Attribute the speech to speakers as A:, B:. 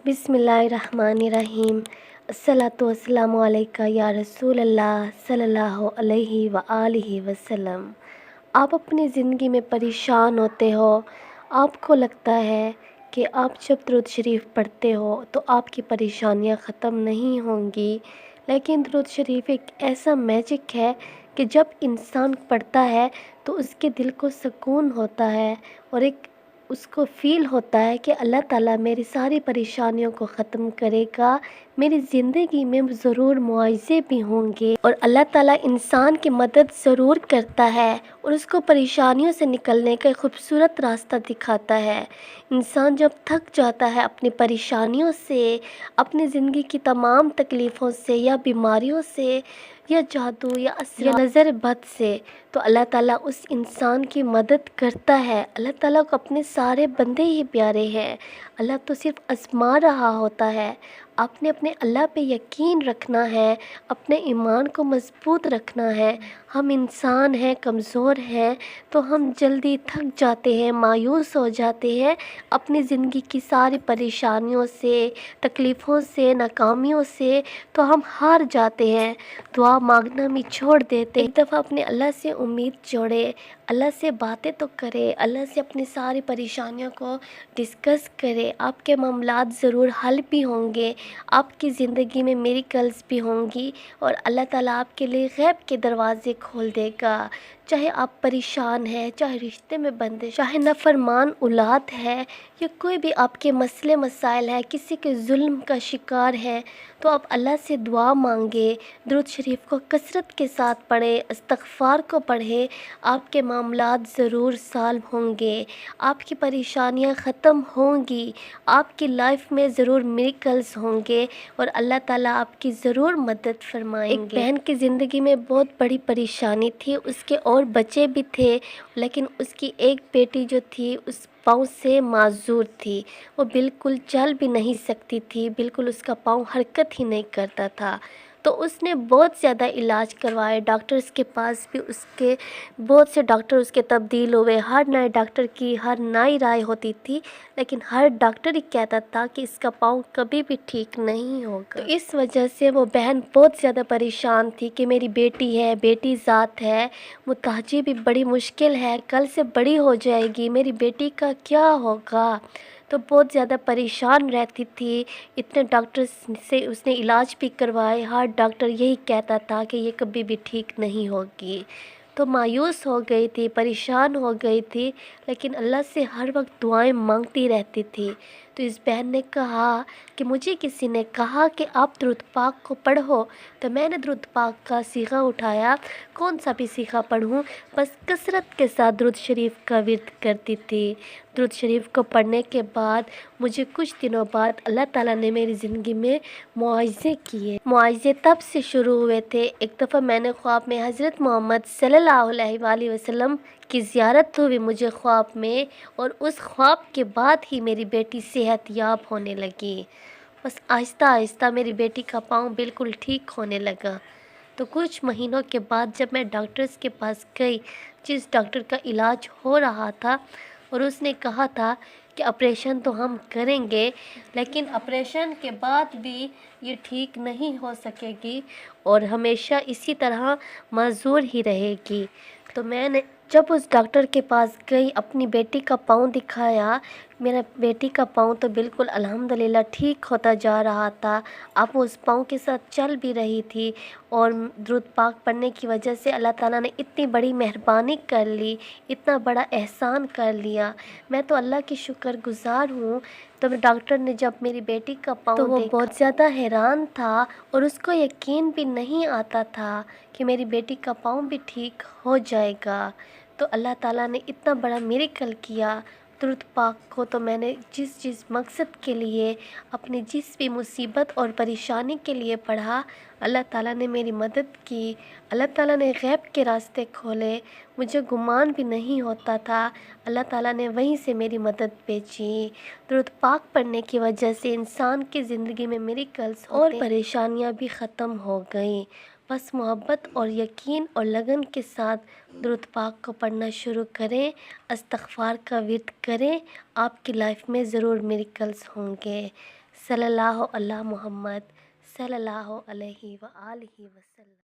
A: بسم اللہ الرحمن الرحیم۔ الصلاۃ والسلام علیکہ یا رسول اللہ صلی اللہ علیہ وآلہ وسلم۔ آپ اپنی زندگی میں پریشان ہوتے ہو، آپ کو لگتا ہے کہ آپ جب درود شریف پڑھتے ہو تو آپ کی پریشانیاں ختم نہیں ہوں گی، لیکن درود شریف ایک ایسا میجک ہے کہ جب انسان پڑھتا ہے تو اس کے دل کو سکون ہوتا ہے اور ایک اس کو فیل ہوتا ہے کہ اللہ تعالیٰ میری ساری پریشانیوں کو ختم کرے گا، میری زندگی میں ضرور معاوضے بھی ہوں گے اور اللہ تعالیٰ انسان کی مدد ضرور کرتا ہے اور اس کو پریشانیوں سے نکلنے کا ایک خوبصورت راستہ دکھاتا ہے۔ انسان جب تھک جاتا ہے اپنی پریشانیوں سے، اپنی زندگی کی تمام تکلیفوں سے یا بیماریوں سے یا جادو یا یا نظر بد سے، تو اللہ تعالیٰ اس انسان کی مدد کرتا ہے۔ اللہ تعالیٰ کو اپنے سارے بندے ہی پیارے ہیں، اللہ تو صرف آزما رہا ہوتا ہے۔ آپ نے اپنے اللہ پہ یقین رکھنا ہے، اپنے ایمان کو مضبوط رکھنا ہے۔ ہم انسان ہیں، کمزور ہیں، تو ہم جلدی تھک جاتے ہیں، مایوس ہو جاتے ہیں اپنی زندگی کی ساری پریشانیوں سے، تکلیفوں سے، ناکامیوں سے، تو ہم ہار جاتے ہیں، دعا مانگنا بھی چھوڑ دیتے ہیں۔ ایک دفعہ اپنے اللہ سے امید جوڑے، اللہ سے باتیں تو کرے، اللہ سے اپنی ساری پریشانیوں کو ڈسکس کرے، آپ کے معاملات ضرور حل بھی ہوں گے، آپ کی زندگی میں میریکلز بھی ہوں گی اور اللہ تعالیٰ آپ کے لیے غیب کے دروازے کھول دے گا۔ چاہے آپ پریشان ہیں، چاہے رشتے میں بندش، چاہے نافرمان اولاد ہے یا کوئی بھی آپ کے مسئلے مسائل ہے، کسی کے ظلم کا شکار ہے، تو آپ اللہ سے دعا مانگے، درود شریف کو کثرت کے ساتھ پڑھیں، استغفار کو پڑھیں، آپ کے معاملات ضرور سالو ہوں گے، آپ کی پریشانیاں ختم ہوں گی، آپ کی لائف میں ضرور میریکلز ہوں گے اور اللہ تعالیٰ آپ کی ضرور مدد فرمائیں گے۔ ایک بہن کی زندگی میں بہت بڑی پریشانی تھی، اس کے اور بچے بھی تھے، لیکن اس کی ایک بیٹی جو تھی اس پاؤں سے معذور تھی، وہ بالکل چل بھی نہیں سکتی تھی، بالکل اس کا پاؤں حرکت ہی نہیں کرتا تھا۔ تو اس نے بہت زیادہ علاج کروائے، ڈاکٹرز کے پاس بھی اس کے بہت سے ڈاکٹر اس کے تبدیل ہوئے، ہر نئے ڈاکٹر کی ہر نئی رائے ہوتی تھی، لیکن ہر ڈاکٹر ہی کہتا تھا کہ اس کا پاؤں کبھی بھی ٹھیک نہیں ہوگا۔ تو اس وجہ سے وہ بہن بہت زیادہ پریشان تھی کہ میری بیٹی ہے، بیٹی ذات ہے، متحجی بھی بڑی مشکل ہے، کل سے بڑی ہو جائے گی، میری بیٹی کا کیا ہوگا؟ تو بہت زیادہ پریشان رہتی تھی۔ اتنے ڈاکٹر سے اس نے علاج بھی کروائے، ہر ڈاکٹر یہی کہتا تھا کہ یہ کبھی بھی ٹھیک نہیں ہوگی۔ تو مایوس ہو گئی تھی، پریشان ہو گئی تھی، لیکن اللہ سے ہر وقت دعائیں مانگتی رہتی تھی۔ تو اس بہن نے کہا کہ مجھے کسی نے کہا کہ آپ درود پاک کو پڑھو، تو میں نے درود پاک کا صیغہ اٹھایا، کون سا بھی صیغہ پڑھوں، بس کثرت کے ساتھ درود شریف کا ورد کرتی تھی۔ درود شریف کو پڑھنے کے بعد مجھے کچھ دنوں بعد اللہ تعالیٰ نے میری زندگی میں معاوضے کیے۔ معاوضے تب سے شروع ہوئے تھے، ایک دفعہ میں نے خواب میں حضرت محمد صلی اللہ علیہ وآلہ وسلم کی زیارت ہوئی مجھے خواب میں، اور اس خواب کے بعد ہی میری بیٹی صحت یاب ہونے لگی۔ بس آہستہ آہستہ میری بیٹی کا پاؤں بالکل ٹھیک ہونے لگا۔ تو کچھ مہینوں کے بعد جب میں ڈاکٹرز کے پاس گئی، جس ڈاکٹر کا علاج ہو رہا تھا، اور اس نے کہا تھا کہ آپریشن تو ہم کریں گے، لیکن آپریشن کے بعد بھی یہ ٹھیک نہیں ہو سکے گی اور ہمیشہ اسی طرح معذور ہی رہے گی۔ تو میں نے جب اس ڈاکٹر کے پاس گئی، اپنی بیٹی کا پاؤں دکھایا، میرا بیٹی کا پاؤں تو بالکل الحمدللہ ٹھیک ہوتا جا رہا تھا، اب وہ اس پاؤں کے ساتھ چل بھی رہی تھی، اور درود پاک پڑھنے کی وجہ سے اللہ تعالیٰ نے اتنی بڑی مہربانی کر لی، اتنا بڑا احسان کر لیا، میں تو اللہ کی شکر گزار ہوں۔ تو ڈاکٹر نے جب میری بیٹی کا پاؤں دیکھا تو وہ بہت زیادہ حیران تھا اور اس کو یقین بھی نہیں آتا تھا کہ میری بیٹی کا پاؤں بھی ٹھیک ہو جائے گا۔ تو اللہ تعالیٰ نے اتنا بڑا میریکل کیا۔ درود پاک کو تو میں نے جس مقصد کے لیے، اپنی جس بھی مصیبت اور پریشانی کے لیے پڑھا، اللہ تعالیٰ نے میری مدد کی، اللہ تعالیٰ نے غیب کے راستے کھولے، مجھے گمان بھی نہیں ہوتا تھا، اللہ تعالیٰ نے وہیں سے میری مدد بھیجی۔ درود پاک پڑھنے کی وجہ سے انسان کی زندگی میں میریکلز اور پریشانیاں بھی ختم ہو گئیں۔ بس محبت اور یقین اور لگن کے ساتھ درود پاک کو پڑھنا شروع کریں، استغفار کا ورد کریں، آپ کی لائف میں ضرور میریکلز ہوں گے۔ صلی اللہ علی محمد صلی اللہ علیہ وآلہ وسلم۔